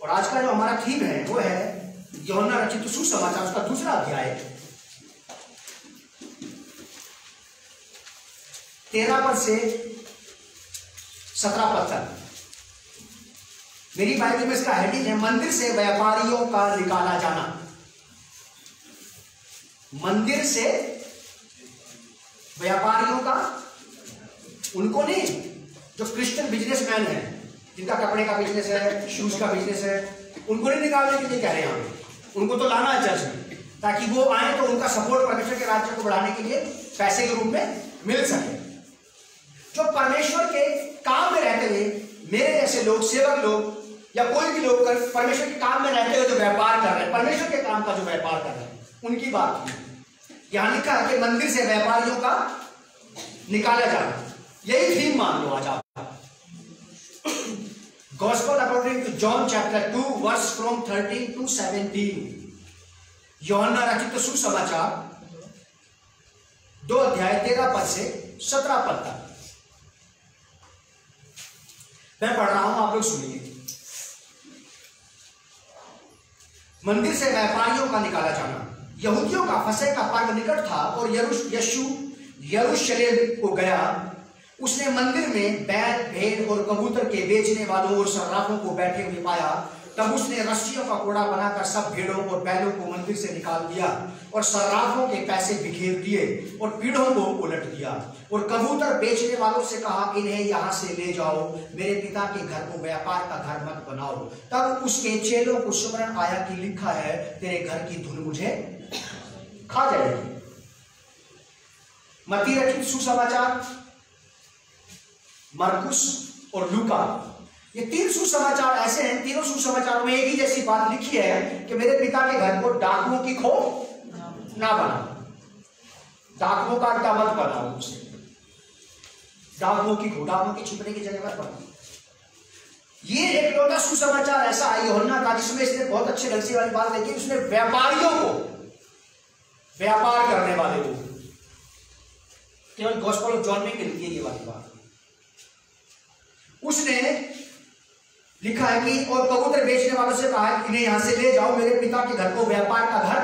और आज का जो हमारा थीम है वो है यूहन्ना रचित सुसमाचार, उसका दूसरा अध्याय 13 पद से 17 पद तक। मेरी बाइबल में इसका हेडिंग है मंदिर से व्यापारियों का निकाला जाना। मंदिर से व्यापारियों का, उनको नहीं, जो क्रिश्चियन बिजनेसमैन है, जिनका कपड़े का बिजनेस है, शूज का बिजनेस है, उनको नहीं निकालने के लिए कह रहे हैं हम। उनको तो लाना है चर्च में, ताकि वो आए तो उनका सपोर्ट परमेश्वर के राज्य को बढ़ाने के लिए पैसे के रूप में मिल सके। जो परमेश्वर के काम में रहते हुए, मेरे जैसे लोग, सेवक लोग या कोई भी लोग परमेश्वर के काम में रहते हुए जो व्यापार कर रहे हैं, परमेश्वर के काम का जो व्यापार कर रहे हैं, उनकी बात की। यहां लिखा है कि मंदिर से व्यापारियों का निकाला जाना। यही थीम मान लो आज आप। Gospel according to John chapter 2 verse from 13 to 17। यूहन्ना रचित सुसमाचार 2 अध्याय 13 पद से 17 पद तक मैं पढ़ रहा हूं, आप लोग सुनिए। मंदिर से व्यापारियों का निकाला जाना। यहूदियों का फसह का पर्व निकट था और यीशु यरूशलेम को गया। उसने मंदिर में बैल, भेड़ और कबूतर के बेचने वालों और सर्राफों को बैठे हुए पाया। तब उसने रस्सियों का कोड़ा बनाकर सब भेड़ों और बैलों को मंदिर से निकाल दिया और सर्राफों के पैसे बिखेर दिए और पीढ़ों को उलट दिया। और कबूतर बेचने वालों से कहा, इन्हें यहां से ले जाओ, मेरे पिता के घर को व्यापार का घर मत बनाओ। तब उसके चेलों को स्मरण आया कि लिखा है, तेरे घर की धूल मुझे खा जाएगी। मत्ती रचित सुसमाचार, मरकुस और लूका, ये 3 सुसमाचार ऐसे हैं, तीनों सुसमाचारों में एक ही जैसी बात लिखी है कि मेरे पिता के घर को डाकुओं की खो ना बनाओ, डाकुओं का अड्डा मत बनाओ, उसे डाकुओं की खो, डाकुओं की छुपने की जगह मत बनाओ। ये एक लौटा सुसमाचार ऐसा है यूहन्ना का, जिसमें इसने बहुत अच्छे ढंग से वाली बात देखी। उसने व्यापारियों को, व्यापार करने वाले को, केवल गॉस्पेल ऑफ जॉन में मिलती है ये वाली बात। उसने लिखा है कि और कबूतर बेचने वालों से कहा, इन्हें यहां से ले जाओ, मेरे पिता के घर को व्यापार का घर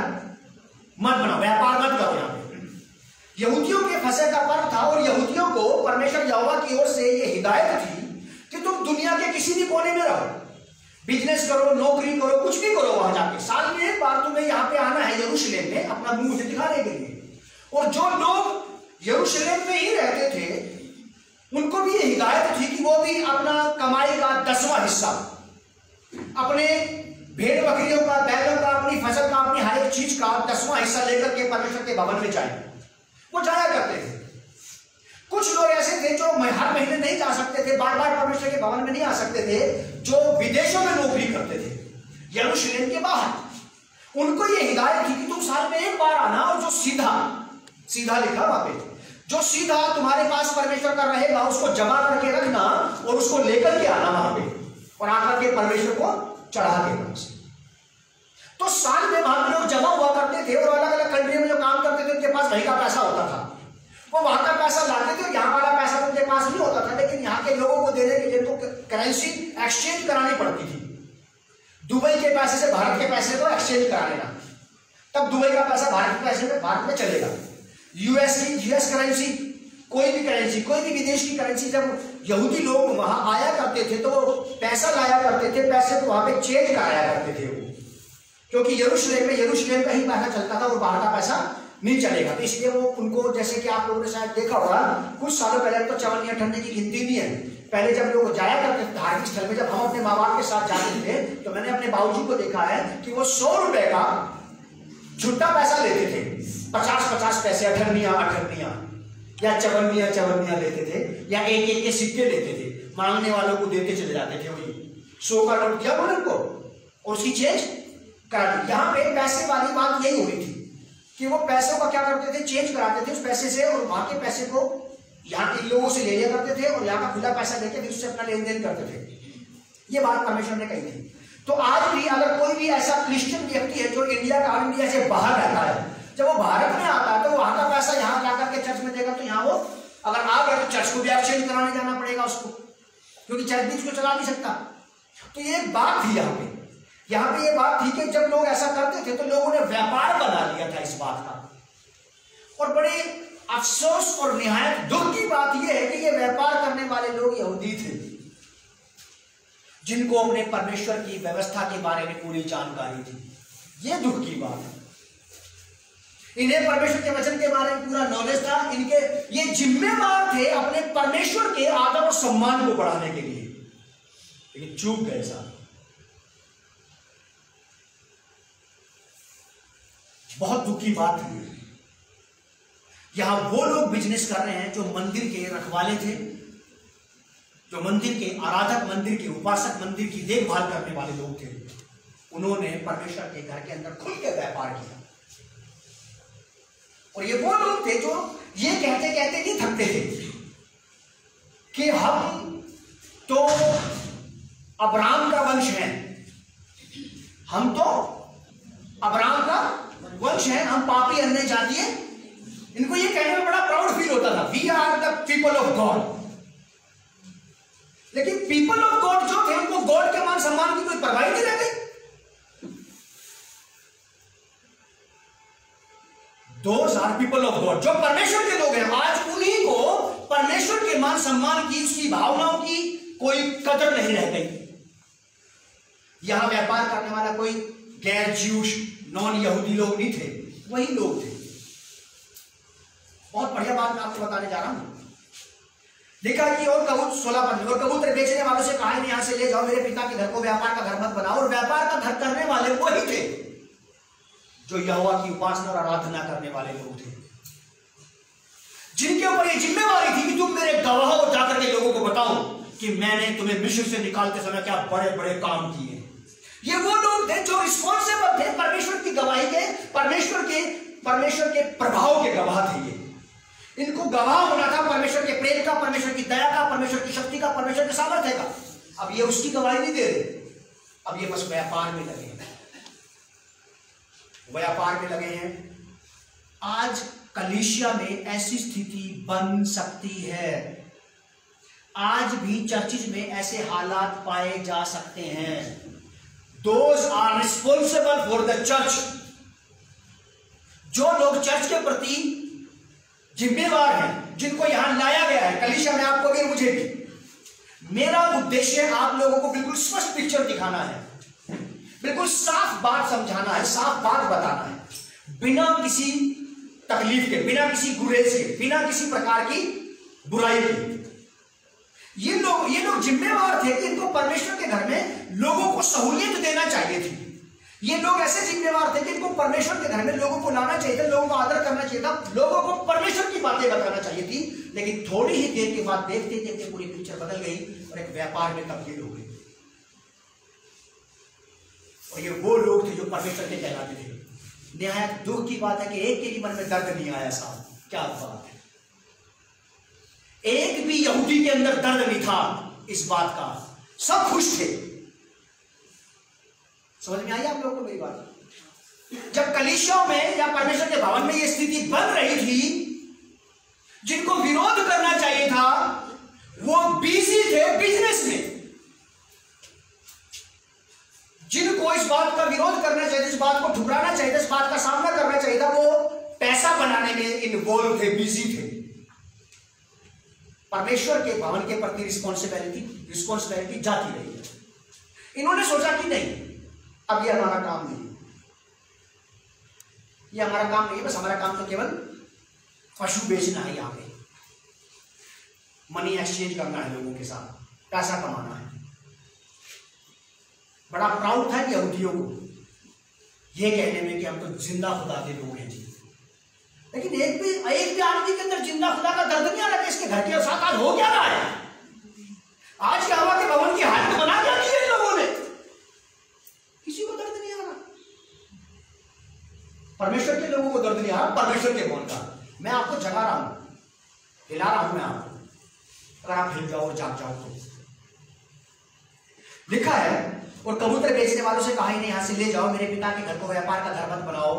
मत बनाओ, व्यापार मत करो। यहां पे यहूदियों के फसह का पर्व था और यहूदियों को परमेश्वर यहोवा की ओर से यह हिदायत थी कि तुम दुनिया के किसी भी कोने में रहो, बिजनेस करो, नौकरी करो, कुछ भी करो, वहां जाके साल में एक बार तुम्हें यहां पे आना है यरूशलेम में अपना मुंह मुझे दिखाने के लिए। और जो लोग यरूशलेम में ही रहते थे उनको भी ये हिदायत थी कि वो भी अपना कमाई का 10वां हिस्सा अपने भेड़ बकरियों का, बैलों का, अपनी फसल का, अपनी हर एक चीज का 10वां हिस्सा लेकर के परमेश्वर के भवन में जाए। वो जाया करते थे। कुछ लोग ऐसे थे जो हर महीने नहीं जा सकते थे, बार बार परमेश्वर के भवन में नहीं आ सकते थे, जो विदेशों में नौकरी करते थे यरूशलेम के बाहर। उनको ये हिदायत थी कि तुम साल में एक बार आना, और जो सीधा सीधा लिखा वहां पे, जो सीधा तुम्हारे पास परमेश्वर का रहेगा उसको जमा करके रखना और उसको लेकर के आना वहां पे, और आकर के परमेश्वर को चढ़ा देना। तो साल में वहां पे लोग जमा हुआ करते थे और अलग अलग कंट्री में जो काम करते थे उनके पास वहीं का पैसा होता था, वो वहां का पैसा लाते थे। यहाँ वाला पैसा उनके पास नहीं होता था, लेकिन यहाँ के लोगों को देने के लिए तो करेंसी एक्सचेंज करानी पड़ती थी। दुबई के पैसे से भारत के पैसे को एक्सचेंज करा लेना, तब दुबई का पैसा भारत के पैसे में भारत में चलेगा। यूएस करेंसी, कोई भी करेंसी, कोई भी विदेश की करेंसी, जब यहूदी लोग वहां आया करते थे तो वो पैसा लाया करते थे, पैसे को वहां पे चेंज कराया करते थे वो, क्योंकि यरूशलेम का ही पैसा चलता था और बाहर का पैसा नहीं चलेगा। तो इसलिए वो उनको, जैसे कि आप लोगों ने शायद देखा होगा, कुछ सालों पहले तो चवन्नी अठन्नी की गिनती नहीं है। पहले जब लोग जाया करते थे धार्मिक स्थल में, जब हम अपने माँ बाप के साथ जाते थे तो मैंने अपने बाबूजी को देखा है कि वो 100 रुपए का छुट्टा पैसा लेते थे, 50-50 पैसे, अठन्नियां या चवन्नियां लेते थे, या एक एक के सिक्के लेते थे, मांगने वालों को देते चले जाते थे। वही 100 का नोट दिया बोले उनको और उसकी चेंज करा दी। यहाँ पे पैसे वाली बात यही हो रही थी कि वो पैसों का क्या करते थे, चेंज कराते थे उस पैसे से, और वहां के पैसे को यहाँ के लोगों से ले लिया करते थे और यहाँ का खुला पैसा लेके फिर उससे अपना लेन देन करते थे। ये बात परमेश्वर ने कही थी। तो आज भी अगर कोई भी ऐसा क्रिश्चियन व्यक्ति है जो इंडिया से बाहर रहता है, जब वो भारत में आता है तो वहां का पैसा यहाँ ला करके चर्च में देगा, तो यहाँ वो अगर आ गया तो चर्च को भी एक्सचेंज कराने जाना पड़ेगा उसको, क्योंकि चर्च भी उसको चला नहीं सकता। तो ये बात थी यहाँ पे यहां पे ये बात थी कि जब लोग ऐसा करते थे तो लोगों ने व्यापार बना लिया था इस बात का। और बड़े अफसोस और निहायत दुख की बात यह है कि ये व्यापार करने वाले लोग यहूदी थे, जिनको अपने परमेश्वर की व्यवस्था के बारे में पूरी जानकारी थी। ये दुख की बात है। इन्हें परमेश्वर के वचन के बारे में पूरा नॉलेज था। इनके ये जिम्मेवार थे अपने परमेश्वर के आदर और सम्मान को बढ़ाने के लिए, लेकिन चूक गए साहब। बहुत दुख की बात है। यहां वो लोग बिजनेस कर रहे हैं जो मंदिर के रखवाले थे, जो मंदिर के आराधक, मंदिर के उपासक, मंदिर की देखभाल करने वाले लोग थे। उन्होंने परमेश्वर के घर के अंदर खुल के व्यापार किया। और ये वो लोग थे जो ये कहते कहते नहीं थकते थे कि हम तो अब्राहम का वंश है, हम तो अब्राहम का वंश है, हम पापी अन्य जाति है। इनको ये कहने में बड़ा प्राउड फील होता था, we are the people of God. लेकिन पीपल ऑफ गॉड जो थे उनको गॉड के मान सम्मान की कोई परवाह नहीं रह गई। Those are people of God, जो परमेश्वर के लोग हैं, आज उन्हीं को परमेश्वर के मान सम्मान की, उसकी भावनाओं की कोई कदर नहीं रह गई। यहां व्यापार करने वाला कोई गैर ज्यूश, नॉन यहूदी लोग नहीं थे, वही लोग थे। बहुत बढ़िया बात मैं आपको बताने जा रहा हूं। देखा कि और कबूतर 16 पद में, और कबूतर बेचने वालों से कहा, यहां से ले जाओ, मेरे पिता के घर को व्यापार का घर मत बनाओ। और व्यापार का घर करने वाले वही थे जो यहोवा की उपासना और आराधना करने वाले लोग थे, जिनके ऊपर ये जिम्मेवारी थी कि तुम मेरे गवाह हो, जाकर के लोगों को बताओ कि मैंने तुम्हें मिस्र से निकालते समय क्या बड़े बड़े काम किए। ये वो लोग थे जो रिस्पॉन्सिबल थे परमेश्वर की गवाही के, परमेश्वर के प्रभाव के गवाह थे। ये इनको गवाह होना था परमेश्वर के प्रेम का, परमेश्वर की दया का, परमेश्वर की शक्ति का, परमेश्वर के सामर्थ्य का। अब ये उसकी गवाही नहीं दे रहे, अब ये बस व्यापार में लगे हैं, व्यापार में लगे हैं। आज कलीसिया में ऐसी स्थिति बन सकती है, आज भी चर्चिज में ऐसे हालात पाए जा सकते हैं। Those are responsible for the church, जो लोग चर्च के प्रति जिम्मेवार हैं, जिनको यहां लाया गया है कलीसिया में, आपको भी मुझे भी। मेरा उद्देश्य आप लोगों को बिल्कुल स्पष्ट पिक्चर दिखाना है, बिल्कुल साफ बात समझाना है, साफ बात बताना है, बिना किसी तकलीफ के, बिना किसी गुरेज के, बिना किसी प्रकार की बुराई के। ये लोग जिम्मेवार थे कि इनको परमेश्वर के घर में लोगों को सहूलियत देना चाहिए थी। ये लोग ऐसे जिम्मेवार थे कि इनको परमेश्वर के घर में लोगों को लाना चाहिए था, लोगों को आदर करना चाहिए था, लोगों को परमेश्वर की बातें बताना चाहिए थी। लेकिन थोड़ी ही देर के बाद देखते देखते पूरी पिक्चर बदल गई और एक व्यापार में तब्दील हो गई। और ये वो लोग थे जो परमेश्वर के कहलाते थे। निहायत दुख की बात है कि एक के भी मन में दर्द नहीं आया साहब, क्या बात है। एक भी यहूदी के अंदर दर्द नहीं था इस बात का, सब खुश थे। समझ में आई आप लोगों को मेरी बात? जब कलीसियाओं में या परमेश्वर के भवन में यह स्थिति बन रही थी, जिनको विरोध करना चाहिए था वो बिजी थे बिजनेस में, जिनको इस बात का विरोध करना चाहिए, इस बात को ठुकराना चाहिए, इस बात का सामना करना चाहिए था, वो पैसा बनाने में इन्वॉल्व थे, बिजी थे। परमेश्वर के भवन के प्रति रिस्पॉन्सिबिलिटी जाती रही है। इन्होंने सोचा कि नहीं, अब ये हमारा काम नहीं, ये हमारा काम नहीं है, बस हमारा काम तो केवल पशु बेचना है, यहां पे मनी एक्सचेंज करना है, लोगों के साथ पैसा कमाना है। बड़ा प्राउड था यहूदियों को ये कहने में कि हम तो जिंदा खुदा के लोग हैं जी। लेकिन एक भी आदमी के अंदर जिंदा खुदा का दर्द नहीं आ रहा कि इसके घर के साथ आज हो क्या रहा है। आज यहोवा के भवन की हालत बना क्या दी है इन लोगों ने, किसी को दर्द नहीं आ रहा। परमेश्वर के लोगों को दर्द नहीं आ रहा, परमेश्वर के भवन का। मैं आपको जगा रहा हूं, हिला रहा हूं मैं आपको, अगर आप हिल जाओ और जाग जाओ तो। लिखा है, और कबूतर बेचने वालों से कहा, ही नहीं यहां से ले जाओ, मेरे पिता के घर को व्यापार का घर मत बनाओ,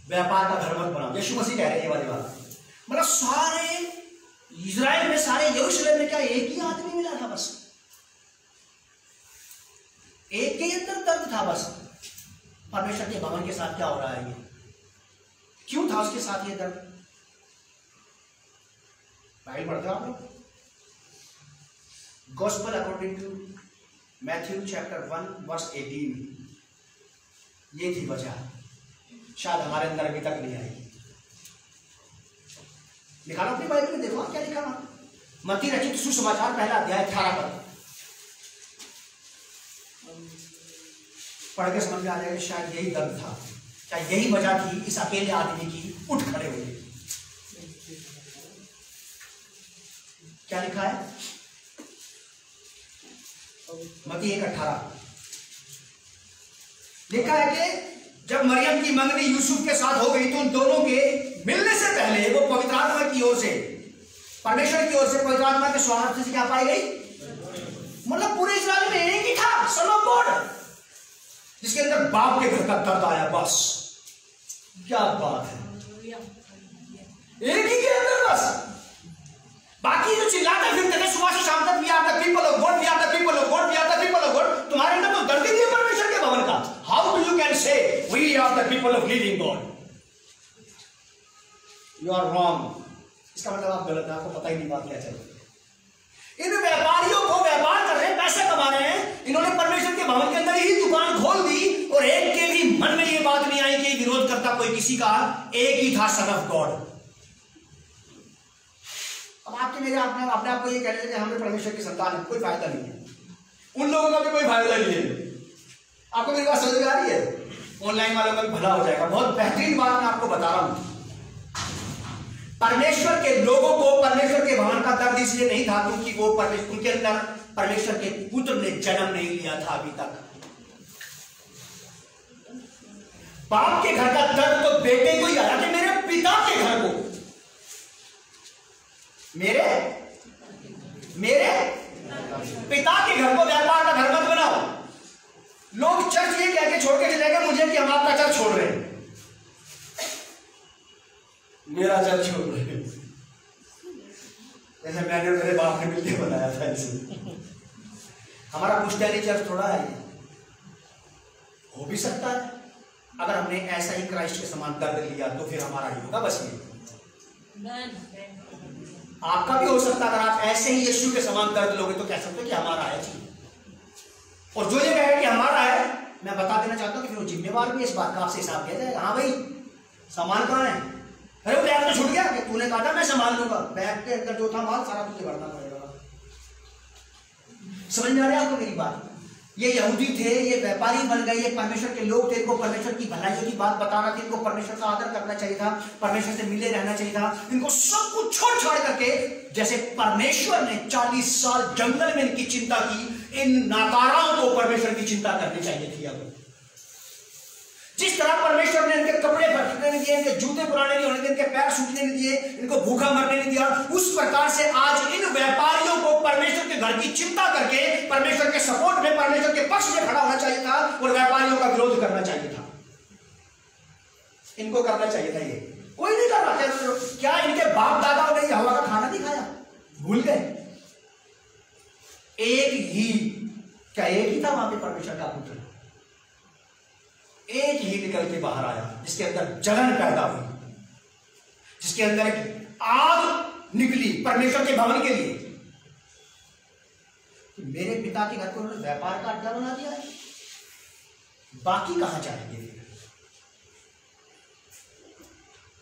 व्यापार का घर मत बनाओ। यीशु मसीह कह रहे हैं ये वाली बात। मतलब सारे इजराइल में, सारे यरूशलेम में क्या एक ही आदमी मिला था बस, एक के अंदर दर्द था बस, परमेश्वर के भवन के साथ क्या हो रहा है, ये क्यों था उसके साथ ये दर्द? बाइबल पढ़ते हो आप लोग? Gospel according to Matthew chapter 1 verse 18, ये थी वजह, शायद हमारे अंदर अभी तक नहीं आई। निकालो अपनी बाइबल में, देखो क्या लिखा है। मत्ती रचित सुसमाचार पहला अध्याय 18 पद पढ़ के समझ में आ जाएगा, शायद यही दर्द था, शायद यही वजह थी इस अकेले आदमी की उठ खड़े हुए। क्या लिखा है? मत्ती 1:18 लिखा है कि जब मरियम की मंगनी यूसुफ के साथ हो गई तो उन दोनों के मिलने से पहले वो पवित्र आत्मा की ओर से, परमेश्वर की ओर से पवित्र आत्मा के स्वास्थ्य से क्या पाई गई? मतलब पूरे इस्राएल में एक ही था, सन ऑफ गॉड, जिसके अंदर बाप के घर का दर्द आया। बस क्या बात है, एक ही के अंदर बस। बाकी जो चिल्लाते फिरते थे सुबह से शाम तक, we are the people of God, we are the people of God, we are the people of God, तुम्हारे अंदर तो दर्द ही नहीं है परमेश्वर के भवन का। How do you can say we are the people of living God? You are wrong. इसका मतलब आप गलत है, आपको पता ही नहीं बात क्या चल रही है। इन व्यापारियों को व्यापार कर रहे हैं, पैसे कमा रहे हैं, इन्होंने परमेश्वर के भवन के अंदर ही दुकान खोल दी और एक के भी मन में ये बात नहीं आई कि विरोध करता कोई किसी का, एक ही था, सन ऑफ गॉड। अब आपके मेरे अपने आप को ये कह रहे थे कि हमें परमेश्वर की संतान है, कोई फायदा नहीं है, उन लोगों का भी कोई फायदा नहीं है। आपको मेरी बात समझ में आ रही है? ऑनलाइन वालों का भी भला हो जाएगा। बहुत बेहतरीन बात मैं आपको बता रहा हूं। परमेश्वर के लोगों को परमेश्वर के भवन का दर्द इसलिए नहीं था क्योंकि वो परमेश्वर, उनके अंदर परमेश्वर के पुत्र ने जन्म नहीं लिया था अभी तक। बाप के घर का दर्द तो बेटे को ही आया कि मेरे पिता के घर को, मेरे पिता के घर को व्यापार का घर मत बनाओ। लोग चर्च ये कह के छोड़ के चले गए मुझे कि हम आपका चर्च छोड़ रहे हैं, मेरा चर्च छोड़ रहे हैं। जैसे मैंने मेरे बाप ने मिलकर बनाया था इसे। हमारा पुश्तैनी चर्च थोड़ा है, हो भी सकता है अगर हमने ऐसा ही क्राइस्ट के समान दर्द लिया तो फिर हमारा ही होगा। बस ये आपका भी हो सकता है, अगर आप ऐसे ही यीशु के समान दर्द लोगे तो कह सकते हो कि हमारा है जी। और जो ये कहे कि हमारा है, मैं बता देना चाहता हूं कि फिर वो जिम्मेवार भी इस बात का आपसे हिसाब किया जाएगा। हाँ भाई, सामान कहाँ है? अरे बैग तो छूट गया कि तूने कहा था मैं संभाल लूंगा, बैग के अंदर जो था माल सारा तुझे भरना पड़ेगा। समझ में आ रहा है आपको मेरी बात? ये यहूदी थे, ये व्यापारी बन गए, ये परमेश्वर के लोग थे, इनको परमेश्वर की भलाई की बात बताना थी, इनको परमेश्वर का आदर करना चाहिए था, परमेश्वर से मिले रहना चाहिए था। इनको सब कुछ छोड़ छाड़ करके, जैसे परमेश्वर ने 40 साल जंगल में इनकी चिंता की, इन नाकाराओं को परमेश्वर की चिंता करनी चाहिए थी। अब जिस तरह परमेश्वर ने इनके कपड़े फटने नहीं दिए, इनके जूते पुराने नहीं होने दिए, इनके पैर सूखने नहीं दिए, इनको भूखा मरने नहीं दिया, उस प्रकार से आज इन व्यापारियों को परमेश्वर के घर की चिंता करके परमेश्वर के सपोर्ट में, परमेश्वर के पक्ष में खड़ा होना चाहिए था और व्यापारियों का विरोध करना चाहिए था। इनको करना चाहिए था, ये कोई नहीं कर रहा। क्या इनके बाप दादाओं ने यहोवा का खाना नहीं खाया? भूल गए? एक ही, क्या एक ही था वहां पे परमेश्वर का पुत्र? एक ही निकल के बाहर आया जिसके अंदर जलन पैदा हुई, जिसके अंदर एक आग निकली परमेश्वर के भवन के लिए। मेरे पिता के घर को उन्होंने व्यापार का अड्डा बना दिया है, बाकी कहां जाएंगे?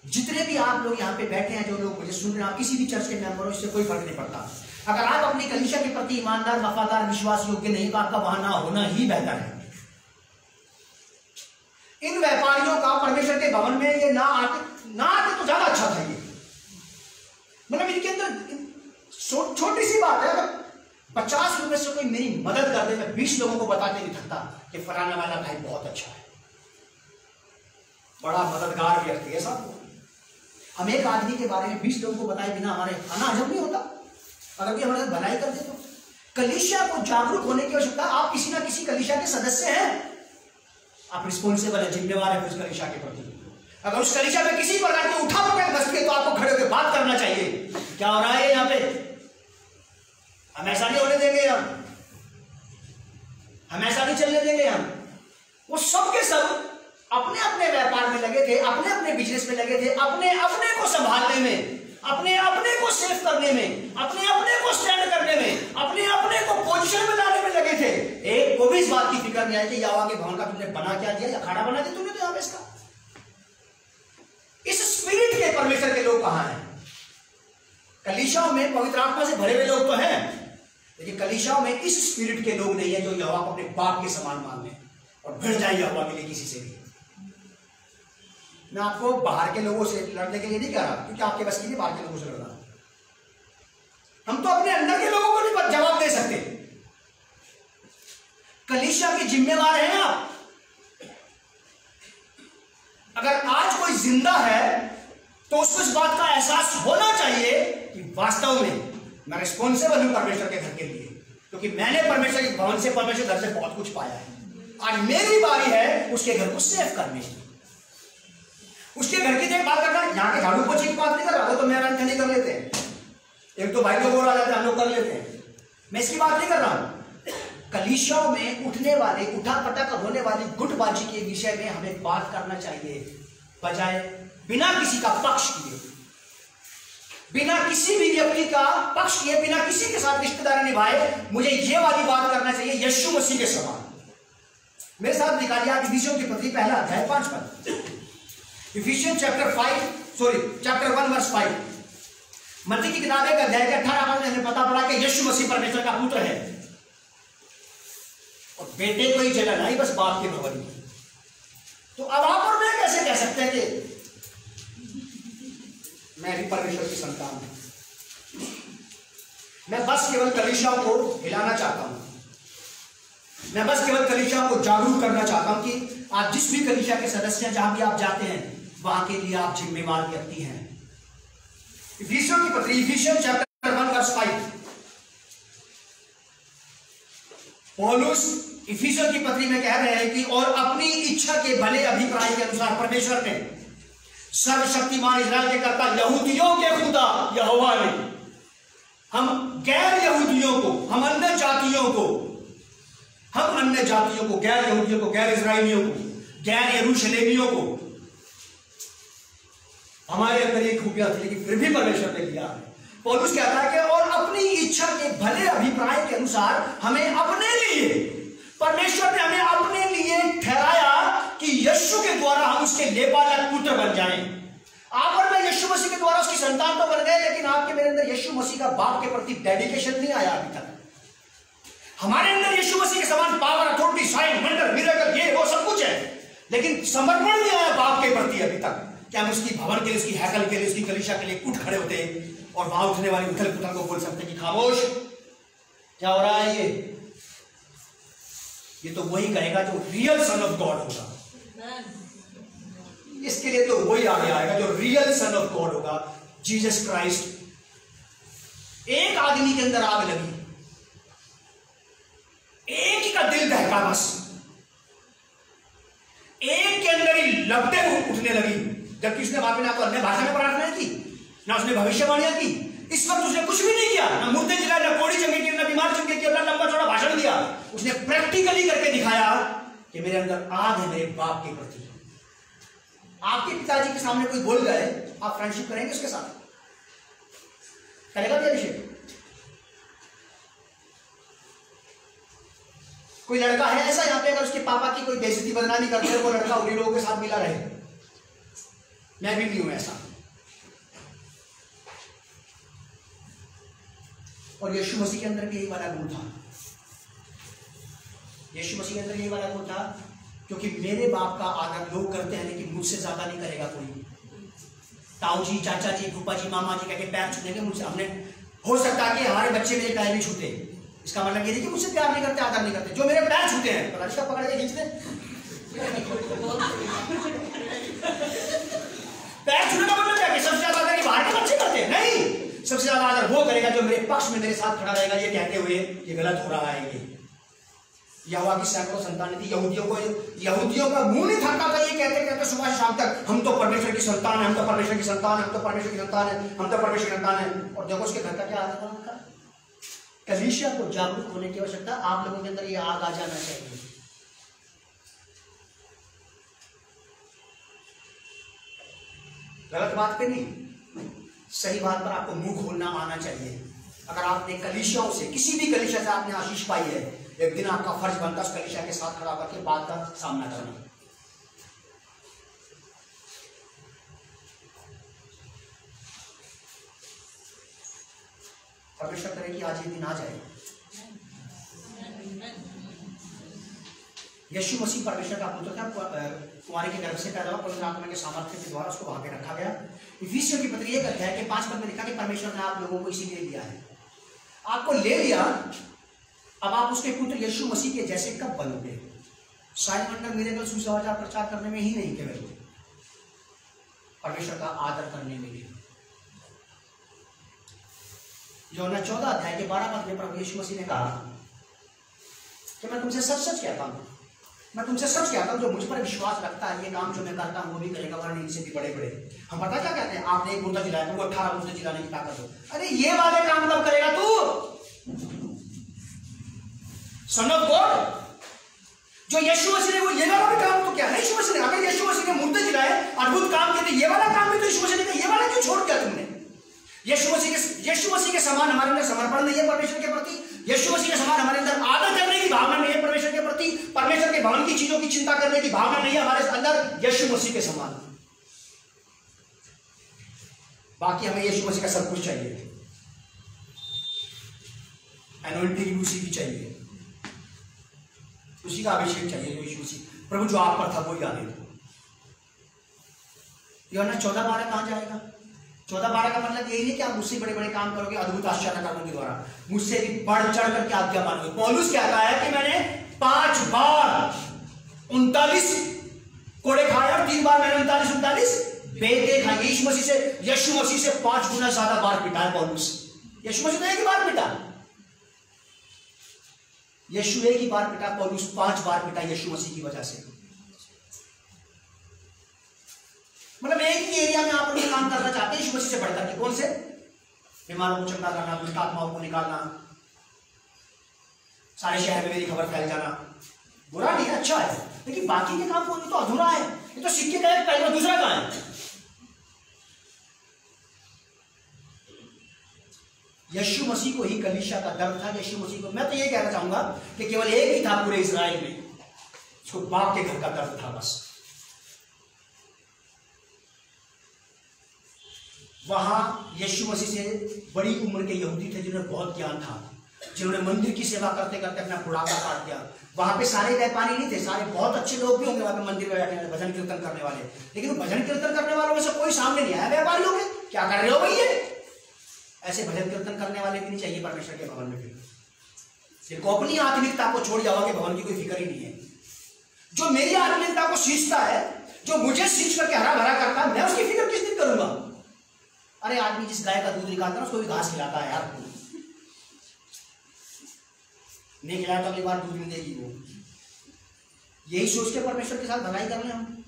जितने भी आप लोग यहां पे बैठे हैं, जो लोग मुझे सुन रहे हैं, आप किसी भी चर्च के मेंबर हो, इससे कोई फर्क नहीं पड़ता। अगर आप अपनी कलीसिया के प्रति ईमानदार, वफादार, विश्वास योग्य नहीं तो आपका वहां ना होना ही बेहतर है। इन व्यापारियों का परमेश्वर के भवन में ये ना आते तो ज्यादा अच्छा था। ये मतलब इनके अंदर छोटी सी बात है, अगर 50 रुपए से कोई मेरी मदद कर दे, मैं 20 लोगों को बताते नहीं थकता कि फलाना वाला भाई बहुत अच्छा है, बड़ा मददगार व्यक्ति है। साहब, हम एक आदमी के बारे में 20 लोगों को बताए बिना हमारे खाना हजम नहीं होता। अगर भी हमारे भलाई कर दे तो कलीसिया को जागरूक होने की आवश्यकता। आप किसी ना किसी कलीसिया के सदस्य हैं, आप रिस्पॉन्सिबल है, जिम्मेवार है उस कलीसिया के प्रति। अगर उस कलीसिया में किसी प्रकार की उठा पकड़ बसती है तो आपको खड़े होकर बात करना चाहिए, क्या हो रहा है यहाँ पे, हम ऐसा नहीं होने देंगे। हम ऐसा नहीं चलने देंगे। हम वो सब के सब अपने अपने व्यापार में लगे थे, अपने अपने बिजनेस में लगे थे, अपने अपने को संभालने में, अपने अपने को सेव करने में, अपने अपने को स्टैंड करने में, अपने अपने को पोजीशन में लाने में लगे थे। एक को भी इस बात की फिक्र नहीं आई कि यहोवा के भवन का तुमने बना क्या दिया, या अखाड़ा बना दिया तुमने तो यहां पे इसका। इस स्पिरिट के परमेश्वर के लोग कहां हैं? कलीसियाओं में पवित्र आत्मा से भरे हुए लोग तो हैं, लेकिन कलीसियाओं में इस स्पिरिट के लोग नहीं है जो यहोवा को अपने बाप के समान मान लें और भिड़ जाए यहोवा के लिए किसी से भी। मैं आपको बाहर के लोगों से लड़ने के लिए नहीं कह रहा, क्योंकि आपके बस की नहीं बाहर के लोगों से लड़ना। हम तो अपने अंदर के लोगों को नहीं जवाब दे सकते। कलीसिया के जिम्मेवार हैं आप। अगर आज कोई जिंदा है तो उसको इस बात का एहसास होना चाहिए कि वास्तव में मैं रिस्पॉन्सिबल हूं परमेश्वर के घर के लिए, क्योंकि मैंने परमेश्वर के भवन से, परमेश्वर घर से बहुत कुछ पाया है। आज मेरी बारी है उसके घर को सेव करने की, उसके घर की देखभाल करना। यहाँ के झाड़ू पोछे की बात नहीं कर रहा, वो तो मेहमान नहीं कर लेते हैं, एक तो भाई लोग और आ जाते हैं, हम लोग कर लेते हैं। मैं इसकी बात नहीं कर रहा हूं। कलीसियाओं में उठने वाले, उठा पटक होने वाली गुटबाजी के विषय में हमें बात करना चाहिए, बजाय बिना किसी का पक्ष किए, बिना किसी भी व्यक्ति का पक्ष किए, बिना किसी के साथ रिश्तेदारी निभाए, मुझे यह वाली बात करना चाहिए यीशु मसीह के समान। मेरे साथ निकालिए आप इफिसियों की पत्री पहला अध्याय 5 पद, इफिसियन चैप्टर 1 वर्स 5। मत्ती की किताब के अध्याय के 18 पद में हमें पता पड़ा कि यीशु मसीह परमेश्वर का पुत्र है और बेटे को ही जगह नहीं, बस बाप के भवन में। तो अब आप और मैं कैसे कह सकते हैं कि मैं भी परमेश्वर की संतान हूं? मैं बस केवल कलीसियाओं को हिलाना चाहता हूं, मैं बस केवल कलीसियाओं को जागरूक करना चाहता हूं कि आप जिस भी कलीसिया के सदस्य हैं, जहां भी आप जाते हैं, वहां के लिए आप जिम्मेवार व्यक्ति हैं। इफिसियों की पत्री, इफिसियन चैप्टर 1 वर्स 5। पौलुस इफिसियों की पत्री में कह रहे हैं कि और अपनी इच्छा के भले अभिप्राय के अनुसार परमेश्वर ने, सर्वशक्तिमान इस्राएल के कर्ता यहूदियों के खुदा यहोवा ने, हम गैर यहूदियों को, हम अन्य जातियों को, गैर यहूदियों को, गैर इजराइलियों को, गैर यरूशलेमियों को, हमारे अंदर एक खूबियां थी लेकिन फिर भी परमेश्वर ने दिया है। पौलुस कहता है कि और अपनी इच्छा के भले अभिप्राय के अनुसार हमें अपने लिए, परमेश्वर ने हमें अपने लिए ठहराया कि यीशु के द्वारा हम उसके लेपालक पुत्र बन जाएं। आप और मैं यीशु मसीह के द्वारा उसकी संतान तो बन गए, लेकिन आपके मेरे अंदर यीशु मसीह का बाप के प्रति डेडिकेशन नहीं आया अभी तक। हमारे अंदर यीशु मसीह के समान power, authority, sign, wonder, miracle, ये वो सब कुछ है, लेकिन समर्पण नहीं आया बाप के प्रति अभी तक। क्या हम उसकी भवन के लिए, उसकी हैकल के लिए, उसकी कलीसिया के लिए उठ खड़े होते और वहां उठने वाली उथल पुथल को बोल सकते कि खामोश, क्या हो रहा है ये तो वही कहेगा जो रियल सन ऑफ गॉड होगा। इसके लिए तो वही आगे आएगा जो रियल सन ऑफ गॉड होगा, जीसस क्राइस्ट। एक आदमी के अंदर आग लगी, एक ही का दिल दहका, बस एक के अंदर ही लपटें उठने लगी, जबकि उसने वहां पे ना तो अन्य भाषा में प्रार्थना की, ना उसने भविष्यवाणियां की। इस वक्त उसने कुछ भी नहीं किया, ना मुर्दे जलाए, ना कोड़ी चंगे की, ना बीमार चंगे की, ना लंबा चौड़ा भाषण दिया। उसने प्रैक्टिकली करके दिखाया कि मेरे अंदर आग है मेरे बाप के प्रति। आपके पिताजी के सामने कोई बोल गए, आप फ्रेंडशिप करेंगे उसके साथ? करेगा क्या अभिषेक? कोई लड़का है ऐसा यहाँ पे, अगर उसके पापा की कोई बेइज्जती बदनामी करते हैं, वो लड़का उन्हीं लोगों के साथ मिला रहे? मैं भी नहीं हूं ऐसा। और यीशु मसीह के अंदर भी यही वाला गुण था, यीशु मसीह के अंदर यही वाला गुण था, क्योंकि मेरे बाप का आदर लोग करते हैं लेकिन मुझसे ज्यादा नहीं करेगा कोई। ताऊ जी, चाचा जी, फूफा जी, मामा जी कहके पैर छूने के मुझसे, हमने हो सकता है कि हमारे बच्चे मेरे पैर भी छूते, इसका मतलब ये नहीं कि मुझसे प्यार नहीं करते, आदर नहीं करते। जो मेरे पैर छूते हैं पता नहीं पकड़ के खींचते। पैर छूने का मतलब क्या कि सबसे ज्यादा आदर बाहर के बच्चे करते हैं? नहीं, सबसे ज्यादा आदर वो करेगा जो मेरे पक्ष में मेरे साथ खड़ा रहेगा, ये कहते हुए ये गलत हो रहा है। ये यहोवा की सैकड़ों संतान थी, यहूदियों का मुंह नहीं थकता था ये कहते कहते सुबह से शाम तक, हम तो परमेश्वर की संतान है, हम तो परमेश्वर की संतान है, हम तो परमेश्वर की संतान है, हम तो परमेश्वर की संतान है। और देखो उसके घर का क्या हाल था उनका। कलीसिया को जागरूक होने की आवश्यकता, आप लोगों के अंदर ये आग आ जाना चाहिए। गलत बात पे नहीं, सही बात पर आपको मुंह खोलना आना चाहिए। अगर आपने कलीसियाओं से, किसी भी कलीसिया से आपने आशीष पाई है, एक दिन आपका फर्ज बनता है उस कलीसिया के साथ खड़ा करके बात का सामना करना। परमेश्वर करे कि आज ये दिन आ जाए। यीशु मसीह परमेश्वर का पुत्र था, कुंवारी के गर्भ से पैदा हुआ, पवित्र आत्मा के सामर्थ्य के द्वारा उसको वहां पे रखा गया। इफिसियों की पत्री 1 अध्याय के 5 पद में लिखा कि परमेश्वर ने आप लोगों को इसीलिए लिया है, आपको ले लिया, अब आप उसके पुत्र यीशु मसीह के जैसे कब बनोगे? साइन वंडर मिरेकल सुसमाचार प्रचार करने में ही नहीं, केवल परमेश्वर का आदर करने में भी। यूहन्ना 14 अध्याय के 12 पद में प्रभु यीशु मसीह ने कहा कि मैं तुमसे सच सच कहता हूं, मैं तुमसे सच कहता हूं, जो मुझ पर विश्वास रखता है ये काम जो मैं करता हूं वो भी करेगा, वरना इनसे भी बड़े बड़े। हम पता क्या कहते हैं, आपने एक मुर्दा जिलाया तो वो 18 मुर्दे जिलाने की ताकत हो। अरे ये वाले काम कब करेगा तू, सन ऑफ गॉड? जो यीशु मसीह ने वो ये वाला भी काम तो क्या है, यीशु मसीह ने, अगर यीशु मसीह ने मुर्दे जिलाए, अद्भुत काम किए, तो ये वाला काम भी तो यीशु मसीह ने, ये वाला क्यों छोड़ दिया तुमने? यीशु मसीह के समान हमारे अंदर समर्पण नहीं है परमेश्वर के प्रति, यीशु मसीह के समान हमारे अंदर आदर करने की भावना नहीं है परमेश्वर के प्रति, परमेश्वर के भवन की चीजों की चिंता करने की भावना नहीं है हमारे अंदर यीशु मसीह के समान। बाकी हमें यीशु मसीह का सब कुछ चाहिए, एनोइंटिंग उसी की चाहिए, उसी का अभिषेक चाहिए, जो यीशु मसीह प्रभु जो आप पर था वही आने दो। यूहन्ना 14:12 कहां जाएगा? 14:12 का मतलब यही है कि आप मुझसे बड़े बड़े काम करोगे, अद्भुत आश्चर्य कर्मों के द्वारा मुझसे भी बढ़ चढ़ करके आज्ञा मानोगे। पौलुस कहता है कि मैंने 5 बार 39 कोड़े खाए और 3 बार मैंने 39 बेटे खाए। यीशु मसीह से 5 गुना ज्यादा बार पिटा है पौलुस। यीशु मसीह तो एक ही बार पिटा, यीशु एक ही बार पिटा, पौलुस 5 बार पिटा यीशु मसीह की वजह से। मतलब एक ही एरिया में आप लोग काम करना चाहते हैं यीशु मसीह से बढ़कर के। कौन से? बीमारों को चंगा करना, दुष्ट आत्माओं को निकालना, सारे शहर में मेरी खबर फैल जाना। बुरा नहीं है, अच्छा है, लेकिन बाकी के काम तो अधूरा है। ये तो सिक्के का एक पहलू, दूसरा कहां है? यीशु मसीह को ही कलीसिया का दर्द था। यीशु मसीह को, मैं तो ये कहना चाहूंगा कि केवल एक ही था पूरे इजराइल में, उसको बाप के घर का दर्द था बस। वहां यीशु मसीह से बड़ी उम्र के यहूदी थे जिन्हें बहुत ज्ञान था, जिन्होंने मंदिर की सेवा करते करते अपना बुढ़ापा काट दिया। वहां पे सारे व्यापारी नहीं थे, सारे बहुत अच्छे लोग भी होंगे वहां पे मंदिर में बैठे भजन कीर्तन करने वाले, लेकिन भजन कीर्तन करने वालों में से कोई सामने नहीं आया व्यापारियों में। क्या कर रहे हो भैया? ऐसे भजन कीर्तन करने वाले भी नहीं चाहिए परमेश्वर के भवन में। फिर को अपनी आत्मिकता को छोड़ जाओगे, भवन की कोई फिक्र ही नहीं है। जो मेरी आत्मिकता को सींचता है, जो मुझे सींच करके हरा भरा करता है, मैं उसकी फिक्र किस दिन करूंगा? अरे आदमी जिस गाय का दूध निकालता है उसको भी घास खिलाता है यार, नहीं खिलाया तो अगली बार दूध नहीं देगी वो। यही सोच के परमेश्वर के साथ भलाई कर ले हम।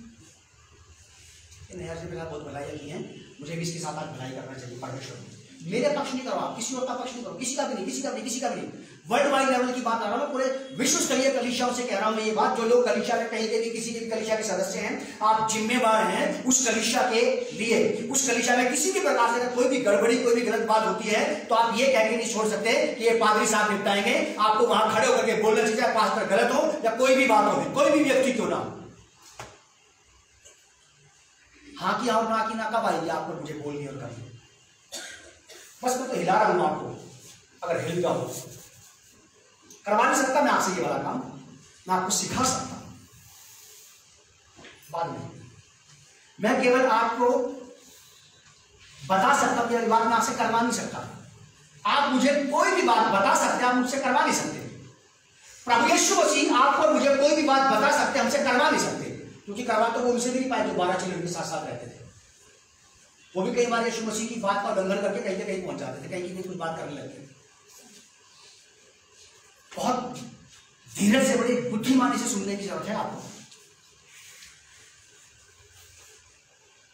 नहर से मेरा बहुत भलाई नहीं है, मुझे भी इसके साथ भलाई करना चाहिए। परमेश्वर मेरे पक्ष नहीं करो, आप किसी और का पक्ष नहीं करो, किसी का भी नहीं, किसी का भी, किसी का भी नहीं। वर्ल्ड वाइड लेवल की बात कर रहा हूं, पूरे विश्व स्तरीय कलीसियाओं से कह रहा हूं मैं ये बात। जो लोग कलीसिया में कहीं के भी किसी के भी कलीसिया के सदस्य हैं, आप जिम्मेवार हैं उस कलीसिया के लिए। उस कलीसिया में किसी भी प्रकार से अगर कोई भी गड़बड़ी, कोई भी गलत बात होती है तो आप ये कह के नहीं छोड़ सकते कि ये पादरी साहब निपटाएंगे। आपको वहां खड़े होकर के बोलना चाहिए, पास्टर गलत हो या कोई भी बात हो, कोई भी व्यक्ति क्यों ना हो। हाँ की और ना की ना कब आएगी आपको मुझे बोलनी और करनी? बस मैं तो हिला रहा हूं आपको, अगर हिल जाओ करवा नहीं सकता मैं आपसे ये वाला काम, मैं आपको सिखा सकता हूं बाद में। मैं केवल आपको बता सकता हूं, ये बात मैं आपसे करवा नहीं सकता। आप मुझे कोई भी बात बता सकते, आप मुझसे करवा नहीं सकते। प्रभु यीशु मसीह आपको मुझे कोई भी बात बता सकते, हमसे करवा नहीं सकते, क्योंकि करवा तो वो उनसे भी नहीं पाए जो 12 चेले उनके साथ साथ रहते थे। वो भी कई बार यीशु मसीह की बात का उल्लंघन करके कहीं से कहीं पहुंच जाते थे, कहीं की कुछ बात करने लगते थे। बहुत धीरज से, बड़ी बुद्धिमानी से सुनने की जरूरत है आपको।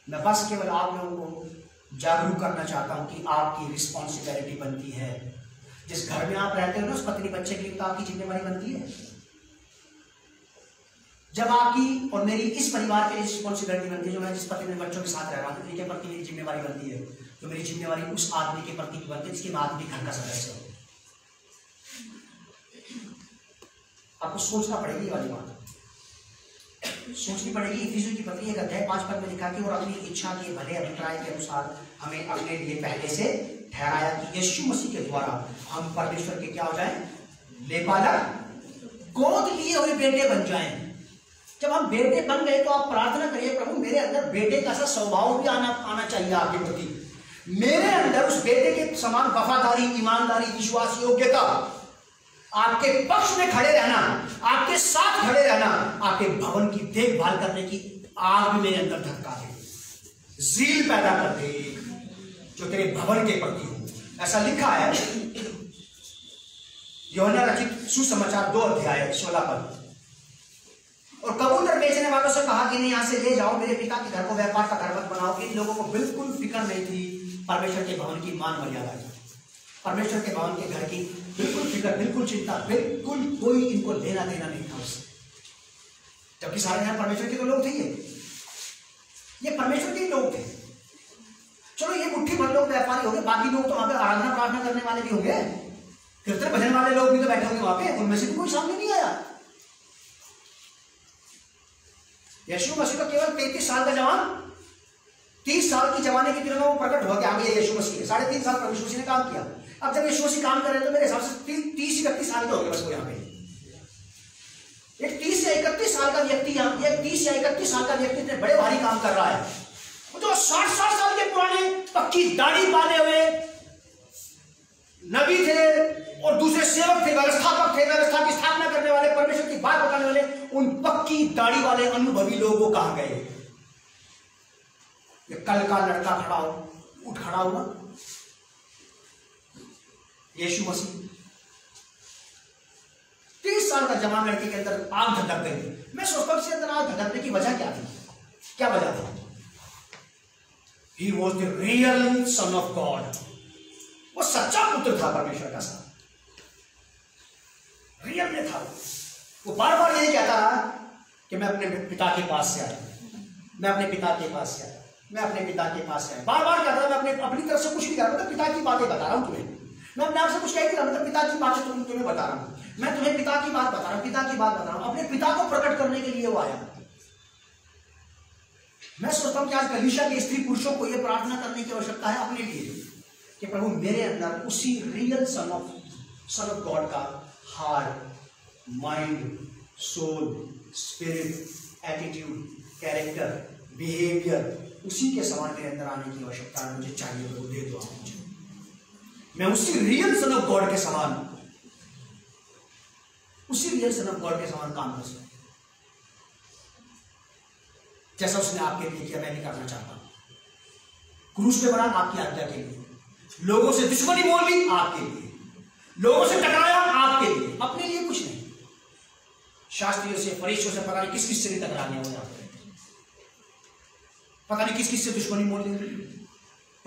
मैं बस केवल आप लोगों को जागरूक करना चाहता हूं कि आपकी रिस्पॉन्सिबिलिटी बनती है जिस घर में आप रहते हो ना, उस पत्नी बच्चे के लिए तो आपकी जिम्मेवारी बनती है। जब आपकी और मेरी इस परिवार के लिए रिस्पॉन्सिबिलिटी बनती है, जो मैं जिस पति में बच्चों के साथ रह रहा हूँ, इनके प्रति मेरी जिम्मेवारी बनती है, तो मेरी जिम्मेवारी उस आदमी के प्रति भी बनती है जिसके आदमी घर का सदस्य हो। आपको सोचना पड़ेगी, ये वाली बात सोचनी पड़ेगी। इफिसियों की पत्री 1:5 में लिखा कि और अपनी इच्छा के भले अभिप्राय के अनुसार हमें अपने लिए पहले से ठहराया कि यीशु मसीह के द्वारा हम परमेश्वर के क्या हो जाएं, लेपालक, गोद लिए हुए बेटे बन जाएं। जब हम बेटे बन गए तो आप प्रार्थना करिए, प्रभु मेरे अंदर बेटे का सा स्वभाव भी आना चाहिए आपके प्रति। मेरे अंदर उस बेटे के समान वफादारी, ईमानदारी, विश्वास, योग्यता, आपके पक्ष में खड़े रहना, आपके साथ खड़े रहना, आपके भवन की देखभाल करने की आग भी मेरे अंदर धक्का दे, जील पैदा कर दे जो तेरे भवन के प्रति हो। ऐसा लिखा है यूहन्ना रचित सुसमाचार 2:16। और कबूतर बेचने वालों से कहा कि नहीं, यहां से ले जाओ, मेरे पिता के घर को व्यापार का घर मत बनाओ। इन लोगों को बिल्कुल फिक्र नहीं थी परमेश्वर के भवन की मान मर्यादा की, परमेश्वर के भवन के घर की बिल्कुल फिक्र, बिल्कुल चिंता, बिल्कुल कोई इनको लेना देना नहीं था उससे। जबकि सारे यहाँ परमेश्वर के तो लोग थे, ये परमेश्वर के लोग थे। चलो ये मुट्ठी भर लोग व्यापारी हो गए, बाकी लोग तो वहां पे आराधना प्रार्थना करने वाले भी होंगे, कीर्तन भजन वाले लोग भी तो बैठे होंगे वहां पे, उनमें से भी कोई सामने नहीं आया। यीशु मसीह का केवल 33 साल का जवान 30 साल की जवानी के दिनों में वो प्रकट हो गया। आगे यीशु मसीह के 3.5 साल प्रभु यीशु मसीह ने काम किया। अब जब यीशु मसीह काम कर रहे हैं तो मेरे हिसाब से 30-31 साल के हो गए बस वो यहाँ पे। एक 30 या 31 साल का व्यक्ति, यहाँ एक 30 या 31 साल का व्यक्ति इतने बड़े भारी काम कर रहा है। वो जो 60 साल के पुराने पक्की दाढ़ी बांधे हुए नबी थे और दूसरे सेवक थे, व्यवस्थापक थे, व्यवस्था की स्थापना करने वाले, परमेश्वर की बात बताने वाले, उन पक्की दाढ़ी वाले अनुभवी लोग वो कहां गए? ये कल का लड़का खड़ा हुआ यीशु मसीह 30 साल का जवान लड़के के अंदर आग धधक गई। मैं सोचता हूं इसके अंदर आग धधकने की वजह क्या थी? क्या वजह थी? He was the real son of God। वो सच्चा पुत्र था परमेश्वर का सा, रियल में था। वो बार बार यही कहता रहा कि मैं अपने पिता के पास से आया, मैं अपने पिता के पास से आया, मैं अपने पिता के पास से आया। बार बार कहता रहा, मैं अपनी तरफ से कुछ नहीं कर रहा, पिता की बातें बता रहा हूं तुम्हें। मैं अपने आप से कुछ कह नहीं रहा, मतलब पिता की बातें तुम्हें बता रहा हूं। मैं तुम्हें पिता की बात बता रहा हूं, पिता की बात बता रहा हूं। अपने पिता को प्रकट करने के लिए वो आया। मैं सोचता हूं कि आज कलीसिया के स्त्री पुरुषों को यह प्रार्थना करने की आवश्यकता है अपने लिए कि प्रभु मेरे अंदर उसी रियल सन ऑफ गॉड का heart, mind, soul, spirit, attitude, character, behaviour, उसी के समान मेरे अंदर आने की आवश्यकता है। मुझे चाहिए प्रभु, दे दो आप मुझे। मैं उसी रियल सन ऑफ गॉड के समान, उसी रियल सन ऑफ गॉड के समान काम कर सकूं जैसा उसने आपके लिए किया। मैं नहीं करना चाहता। क्रूस पे बना आपकी आज्ञा के लिए, लोगों से दुश्मनी मोल ली आपके लिए, लोगों से टकराया आपके लिए, अपने लिए कुछ नहीं। शास्त्रियों से, फरीसियों से पता नहीं किस किस से टकराने हो जाते, पता नहीं किस किस से दुश्मनी मोल ली,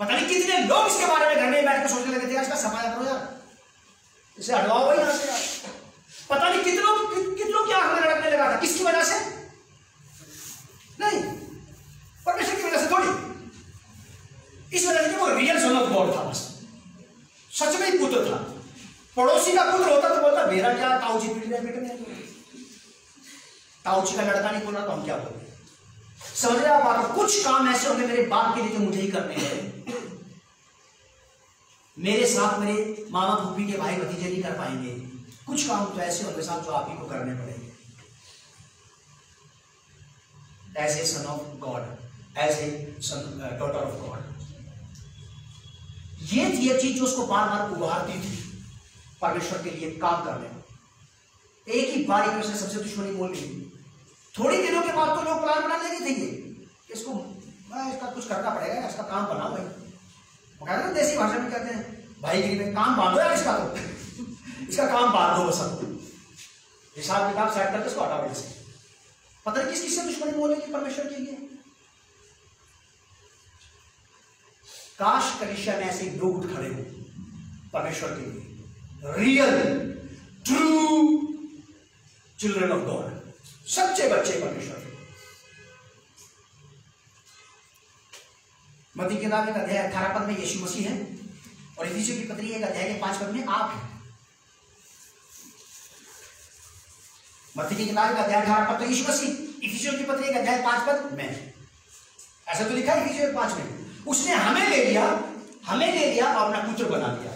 पता नहीं कितने लोग इसके बारे में घर में बैठ कर सोचने लगे थे आज का सफाया करो यार, इसे हटवाओ भाई यहां से यार। पता नहीं कितनों क्या हमें लड़कने लगा था, किसकी वजह से? नहीं, परमेश्वर की वजह से थोड़ी, इस वजह से कि वो रियल सन ऑफ गॉड था, बस सच में ही पुत्र था। पड़ोसी का पुत्र होता तो बोलता मेरा क्या, ताऊजी पिटने ताऊजी का लड़का नहीं बोला तो हम क्या बोले? समझ रहे आप? कुछ काम ऐसे होंगे मेरे बाप के लिए जो मुझे ही करने हैं, मेरे साथ मेरे मामा फूफी के भाई भतीजे नहीं कर पाएंगे। कुछ काम तो ऐसे होंगे साहब जो आप ही को करने पड़ेंगे as a son of God, as a daughter of God. ये थी एक चीज जो उसको बार बार उभारती थी परमेश्वर के लिए काम करने में। एक ही बारी में उसने सबसे दुश्मनी मोल ली। थोड़ी दिनों के बाद तो लोग प्लान बना लेते थे इसको इसका कुछ करना पड़ेगा, इसका काम बनाओ भाई। वो कहते हैं देसी भाषा में कहते हैं भाईगिरी में, काम बांधो यार इसका, तो इसका काम बांधो बस, हिसाब किताब सेट करके इसको हटाओ से। पता नहीं किस किससे दुश्मनी मोल ली परमेश्वर के लिए। काश कलीसिया में ऐसे लोग उठ खड़े हो परमेश्वर के लिए, real true children of God, सच्चे बच्चे परमेश्वर के। मत्ती की किताब 18 में यीशु मसीह है और इफिसियों की पत्री 1:5 में आप हैं। मत्ती की किताब 18 तो यीशु मसीह, इफिसियों की पत्री 1:5 में, ऐसा तो लिखा है इफिसियों 5 में। उसने हमें ले लिया और अपना पुत्र बना दिया।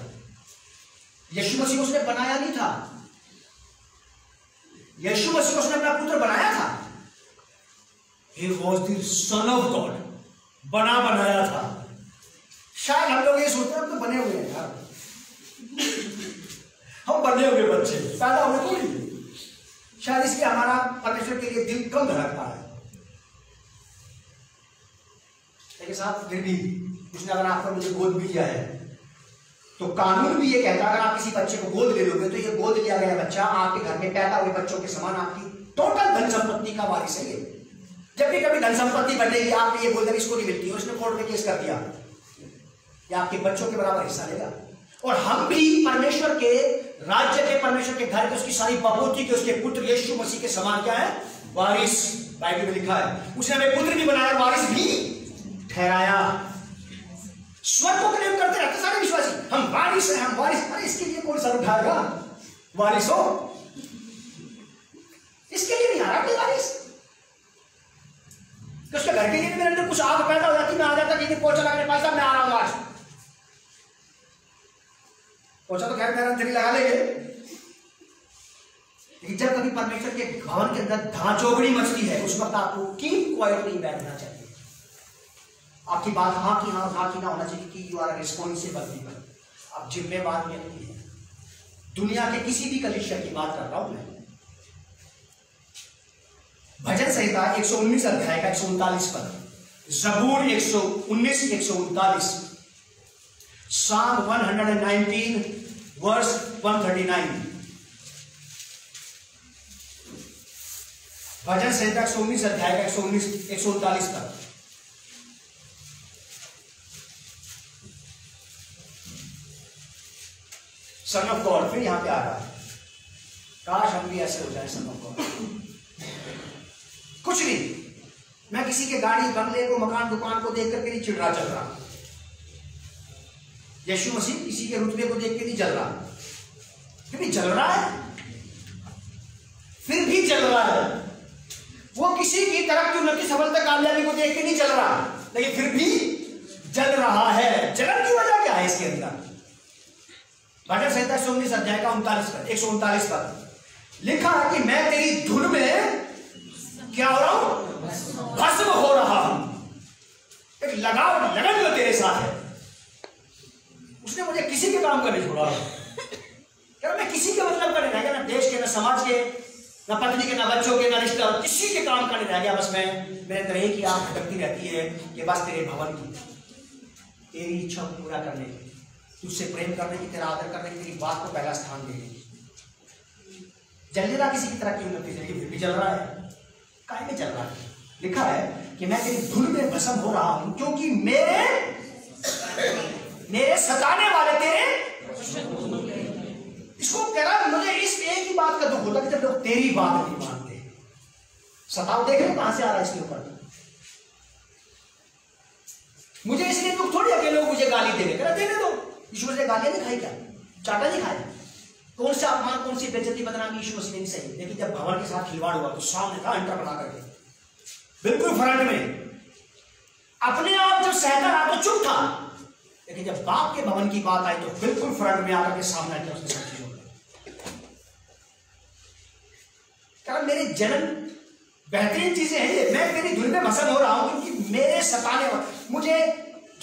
यीशु मसीह उसने बनाया नहीं था, यीशु मसीह उसने अपना पुत्र बनाया था। He was the son of God, बना बनाया था। शायद हम लोग ये सोचते हैं हम तो बने हुए हैं यार, हम बने हुए बच्चे, पैदा हुए थोड़ी। शायद इसलिए हमारा परमेश्वर के लिए दिल कम धड़कता है। लेकिन साहब फिर भी उसने अगर आपको मुझे गोद भी दिया है तो कानून भी ये कहता है अगर आप किसी बच्चे को गोद ले लोगे तो ये गोद लिया गया बच्चा आपके घर में पैदा हुए बच्चों के समान आपकी टोटल धन संपत्ति का वारिस है। जब भी कभी धन संपत्ति बढ़ेगी आपने ये बोलकर इसको नहीं मिलती है, उसने कोर्ट में केस कर दिया, ये आपके बच्चों के बराबर हिस्सा लेगा। और हम भी परमेश्वर के राज्य के, परमेश्वर के घर के, उसकी सारी बपोती के, उसके पुत्र यीशु मसीह के समान क्या है? वारिस। बाइबल में लिखा है उसने हमें पुत्र भी बनाया, वारिस भी ठहराया। स्वर को क्लेम करते रहते सारे विश्वासी, हम वारिस हैं, हम वारिस। अरे इसके लिए कौन सर उठाएगा? वारिस हो, इसके लिए नहीं आ रहा वारिस। तो उसके घर के लिए मेरे अंदर कुछ आग पैदा हो जाती, मैं आ जाता कि पोछा लगाने, भाई साहब मैं आ रहा हूं आज। पोछा तो खैर मेरा अंदर ही लगा लेंगे, लेकिन जब कभी परमेश्वर के भवन के अंदर धांचोगड़ी मचती है उस वक्त आपको कीप क्वाइट नहीं बैठना चाहिए। आपकी बात हाँ की हाँ, हाँ की ना होना चाहिए कि यू आर रिस्पॉन्सिबल पीपल, आप जिम्मेवार व्यक्ति हैं। दुनिया के किसी भी कलीसिया की बात कर रहा हूं मैं। भजन संहिता 119 अध्याय का 139 पद, जबूर 119 139, साम 119 वर्स 139। भजन संहिता 119 अध्याय का 139 पद। सन ऑफ गॉड फिर यहां पे आ रहा है, काश हम भी ऐसे हो जाए सन ऑफ गॉड। कुछ नहीं, मैं किसी के गाड़ी बंगले को मकान दुकान को देख करके नहीं चिढ़ रहा चल रहा। यीशु मसीह किसी के रुतबे को देख के नहीं जल रहा, फिर भी जल रहा है, फिर भी जल रहा है। वो किसी की तरक्की उन्नति सफलता कामयाबी को देख के नहीं जल रहा, लेकिन फिर भी जल रहा है। जलन की वजह क्या है इसके अंदर? भजन संहिता 119 अध्याय का 139 पद लिखा है कि मैं तेरी धुन में क्या हो रहा हूं? भस्म हो रहा हूं। एक लगाव लगन जो तेरे साथ है, उसने मुझे किसी के काम का नहीं छोड़ा। यार मैं किसी के मतलब का नहीं रह गया, ना देश के, ना समाज के, ना पत्नी के, ना बच्चों के, ना रिश्ता, किसी के काम का नहीं रह गया। बस मेरे तरह की आंख भटकती रहती है कि बस तेरे भवन की, तेरी इच्छा को पूरा करने की, तुझसे प्रेम करने की, तेरा आदर करने की, तेरी बात को पहला स्थान देने की। जल रहा किसी की तरह की उन्नति से, फिर भी जल रहा है। काय में चल रहा है? लिखा है कि मैं तेरी धुन में भस्म हो रहा हूं क्योंकि मेरे सताने वाले तेरे। इसको कह रहा मुझे इस एक ही बात का दुख होता कि जब लोग तेरी बात नहीं मानते। सताव देख रहे कहां से आ रहा है इसके ऊपर? मुझे इसलिए दुख थोड़ी है कि लोग मुझे गाली दे रहे, देने दो। यीशु मसीह ने गालियां नहीं खाई क्या? चाटा नहीं खाया? कौन सा अपमान, कौन सी बेइज्जती बदनामी यीशु मसीह ने नहीं सही? लेकिन जब भवन के साथ खिलवाड़ हुआ तो सामने था अंटा बना करके, बिल्कुल फ्रंट में। अपने आप जब सहता रहा तो चुप था, लेकिन जब बाप के भवन की बात आई तो बिल्कुल फ्रंट में आकर के सामने आकर उसने सब चीजों कारण मेरे जन्म बेहतरीन चीजें हैं। मैं तेरी धुन में भस्म हो रहा हूं क्योंकि मेरे सताने मुझे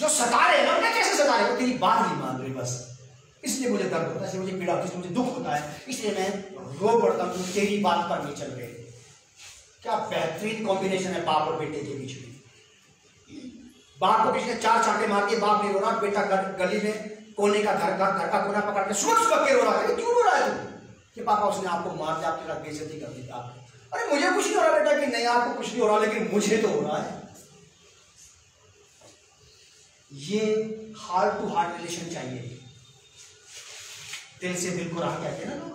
जो सता रहे हैं, मैं कैसे सता रहे हो? तेरी बात नहीं मान रही, बस इसलिए मुझे दर्द होता है, इसलिए मुझे पीड़ा होती है, मुझे दुख होता है, इसलिए मैं रो पड़ता हूं, तेरी बात पर नहीं चल रहे। क्या बेहतरीन कॉम्बिनेशन है बाप और बेटे के बीच में। बाप को पिछले 4 चांटे मार के बाप नहीं रो रहा, बेटा गली में कोने का घर का कोना पकड़ के सुबह के रो रहा है। क्यों रो रहा है तू? कि पापा उसने आपको मार दिया, आपके साथ बेइज्जती कर दी। अरे मुझे कुछ नहीं हो रहा बेटा, कि नहीं आपको कुछ नहीं हो रहा, लेकिन मुझे तो हो रहा है। ये हार्ट टू हार्ट रिलेशन चाहिए। दिल से दिल को राह कहते हैं ना लोग।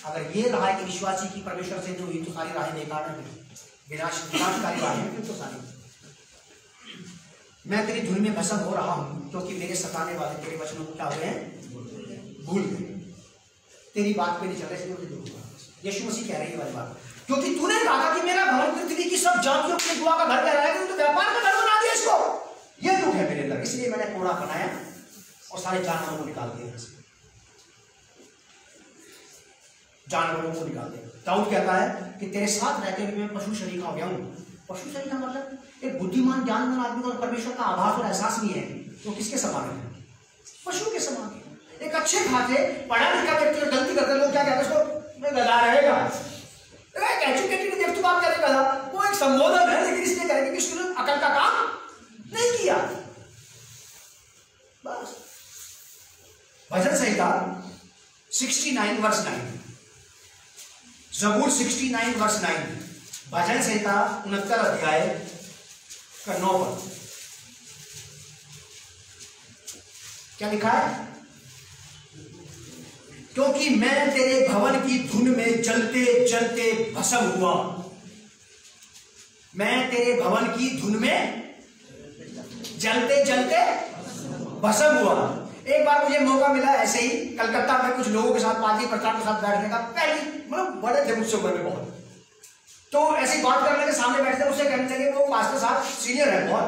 अगर ये राह कि विश्वासी की परमेश्वर से जो हुई तो सारी राहें बेकार है, विनाशकारी राहें फिर तो सारी। मैं तेरी धुन में भस्म हो रहा हूं क्योंकि मेरे सताने वाले तेरे वचनों को क्या हुए हैं, भूल गए। तेरी बात पे नहीं चल रहे। यीशु मसीह कह रहे हैं वाली बात, क्योंकि तूने कहा कि मेरा भवन पृथ्वी की सब जातियों के दुआ का घर कह रहा है, तो व्यापार का घर बना दिया इसको। ये दुख है मेरे अंदर, इसलिए मैंने कोड़ा बनाया और सारे जानवरों को निकाल दिया, जानवरों को निकाल दिया। दाऊद कहता है कि तेरे साथ रहते हुए मैं पशु शरीर हो गया हूँ। पशु शरीर का मतलब एक बुद्धिमान ज्ञानवान आदमी को परमेश्वर का आभास और एहसास नहीं है, तो किसके समान है, पशु के समान है। एक अच्छे खाते पढ़ा लिखा व्यक्ति गलती करते लोग क्या कहते हैं उसको, गधा रहेगा। एक एजुकेटेड व्यक्ति को आप कहते गधा, वो एक संबोधन है, लेकिन इसलिए करेंगे कि उसने अकल का काम नहीं किया। बस भजन संहिता 69 वर्ष 9, ज़बूर 69 वर्ष 9, भजन संहिता 69 अध्याय का 9 पद क्या लिखा है, क्योंकि मैं तेरे भवन की धुन में जलते जलते भस्म हुआ। मैं तेरे भवन की धुन में जलते जलते भस्म हुआ। एक बार मुझे मौका मिला ऐसे ही कलकत्ता में कुछ लोगों के साथ पार्टी प्रचार के साथ बैठने का, पहली मतलब बड़े थे मुझसे उम्र में बहुत, तो ऐसी बात करने के सामने बैठते उससे कहने लगे, वो पास्टर साहब सीनियर है बहुत,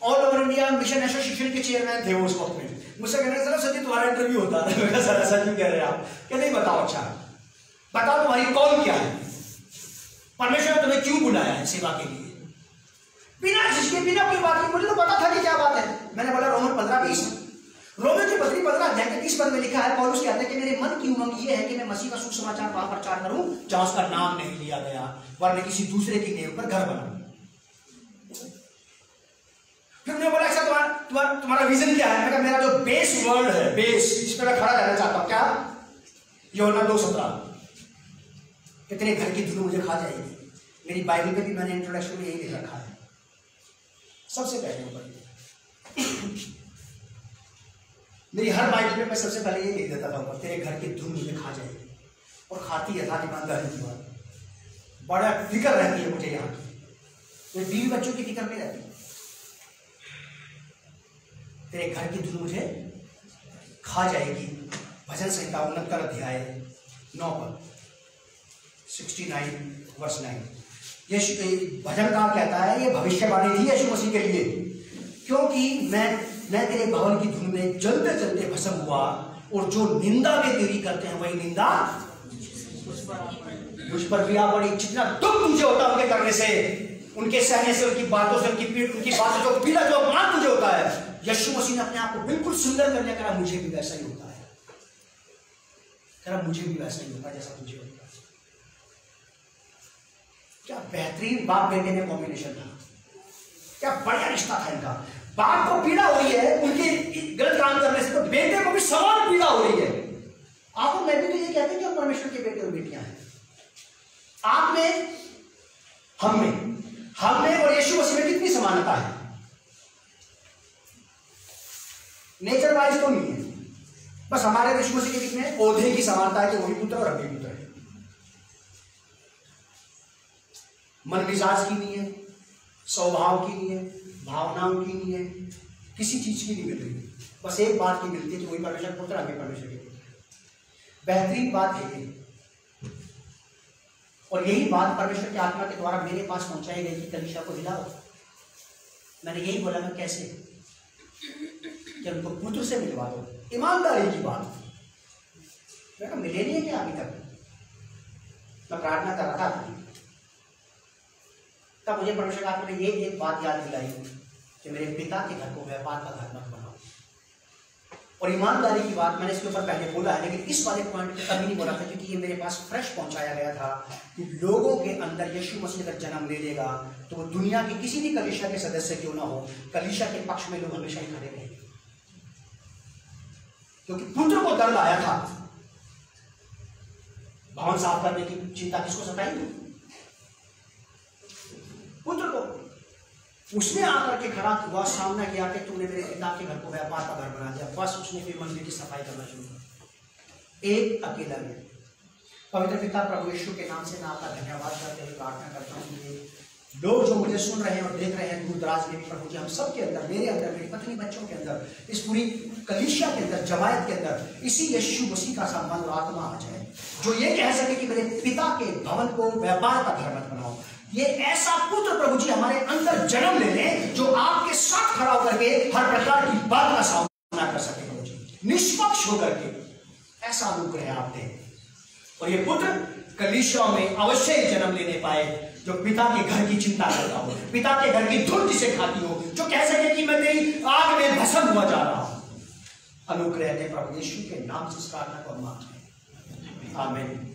all over India mission association के चेयरमैन थे वो उस वक्त में। मुझसे कहने लगे सर तुम्हारा इंटरव्यू होता है। सर ऐसा क्यों कह रहे हैं आप, क्या नहीं बताओ, अच्छा बताओ तुम्हारी कौन क्या है, परमेश्वर ने तुम्हें क्यों बुलाया है सेवा के लिए, बिना जिसके बिना कोई बात नहीं। मुझे तो पता था कि क्या बात है। मैंने बोला रोमन 15:20, रोमन की पत्री 15 अध्याय के 30 पद में लिखा है, पौलुस कहते हैं कि मेरे मन की उमंग ये है कि मैं मसीह का सुसमाचार वहां प्रचार करूं जहां उसका नाम नहीं लिया गया, वरना किसी दूसरे की नींव पर घर बनाऊं। फिर मैंने बोला अच्छा तुम्हारा विजन क्या है, मैं कहा मेरा जो बेस वर्ड है, बेस इस पर मैं खड़ा रहना चाहता हूं, क्या, यूहन्ना 2:17, कि तेरे घर की धुन मुझे खा जाएगी। मेरी बाइबल में भी मैंने इंट्रोडक्शन में यही लिख रखा है, सबसे पहले ऊपर मेरी हर बाइबल में मैं सबसे पहले ये लिख देता था ऊपर, तेरे घर की धुन मुझे खा जाएगी। और खाती है, था ईमानदारी की बात, बड़ा फिक्र रहती है मुझे यहाँ की, तो बीवी बच्चों की फिक्र नहीं रहती। तेरे घर की धुन मुझे खा जाएगी। भजन संहिता 69 अध्याय 9 पद 69 वर्ष 9। यीशु भजनकार कहता है, ये भविष्यवाणी थी यीशु मसीह के लिए, क्योंकि मैं तेरे भवन की धुन में जलते जलते भस्म हुआ, और जो निंदा वे तेरी करते हैं वही निंदा मुझ पर भी आ पड़ी। जितना दुख तुझे होता है उनके करने से, उनके सहने से, उनकी बातों से, उनकी बातों जो पीड़ा जो अपमान तुझे होता है, यीशु मसीह ने अपने आप को बिल्कुल सुंदर करने का, मुझे भी वैसा ही होता है, करा मुझे भी वैसा ही होता है जैसा तुझे होता है। क्या बेहतरीन बाप बेटे में कॉम्बिनेशन था, क्या बढ़िया रिश्ता था इनका। बाप को पीड़ा हो रही है उनके गलत काम करने से, तो बेटे को भी समान पीड़ा हो रही है। आप मैं भी तो ये कहते हैं कि हम परमेश्वर के बेटे और बेटियां हैं। आप में, हम में और यीशु मसीह में कितनी समानता है, नेचर वाइज तो नहीं है, बस हमारे यीशु मसीह के बीच में ओहदे की समानता है कि वो भी पुत्र और हम भी पुत्र है। मन मिजाज की नहीं है, स्वभाव की नहीं है, भावनाओं की नहीं है, किसी चीज की नहीं मिल रही, बस एक बात की मिलती है कि वही परमेश्वर पुत्र, हमें परमेश्वर के पुत्र। बेहतरीन बात है ये, और यही बात परमेश्वर की आत्मा के द्वारा मेरे पास पहुंचाई गई कि कलीसिया को हिलाओ। मैंने यही बोला, मैं कैसे, कि उनको पुत्र से मिलवा दो, ईमानदारी की बात। मैं कहा मिले नहीं क्या अभी तक, मैं प्रार्थना कर रहा था, तब मुझे परमेश्वर की आत्मा ने ये एक बात याद दिलाई कि मेरे पिता के घर को व्यापार का घर मत बनाओ। और ईमानदारी की बात मैंने इसके ऊपर पहले बोला है, लेकिन इस वाले पॉइंट पे कभी नहीं बोला था, क्योंकि ये मेरे पास फ्रेश पहुंचाया गया था कि लोगों के अंदर यीशु मसीह अगर जन्म ले लेगा तो वो दुनिया के किसी भी कलीसिया के सदस्य क्यों ना हो, कलीसिया के पक्ष में लोग हमेशा ही खड़े रहेंगे, क्योंकि पुत्र को दर्द आया था। भवन साफ करने की चिंता किसको सताई, पुत्र को। उसने आकर के खड़ा हुआ, सामने किया कि तूने मेरे पिता के घर को व्यापार का घर बना दिया। बस उसने फिर मंदिर की सफाई करना शुरू कर। एक अकेला है। पवित्र पिता प्रभु यीशु के नाम से मैं आपका धन्यवाद करते हुए प्रार्थना करता हूँ कि लोग जो मुझे सुन रहे हैं और देख रहे हैं दूर दराज में भी, प्रभु जी हम सब के अंदर, मेरे अंदर, मेरी पत्नी बच्चों के अंदर, इस पूरी कलीसिया के अंदर, जमायत के अंदर इसी यीशु मसीह का संबंध और आत्मा आ जाए, जो ये कह सके कि मेरे पिता के भवन को व्यापार का घर मत बनाओ। ये ऐसा पुत्र प्रभु जी हमारे अंदर जन्म ले ले जो आपके साथ खड़ा होकर के हर प्रकार की बात का सामना कर सके प्रभु जी, निष्पक्ष होकर के। ऐसा अनुग्रह आप दें और ये पुत्र कलीसिया में अवश्य ही जन्म लेने पाए, जो पिता के घर की चिंता करता हो, पिता के घर की धुन जिसे खाती हो, जो कह सके कि मैं तेरी आग में भस्म हुआ जा रहा हूं। अनुग्रह दे प्रभु यीशु के नाम से इस प्रार्थना को हम मांगते हैं, आमीन।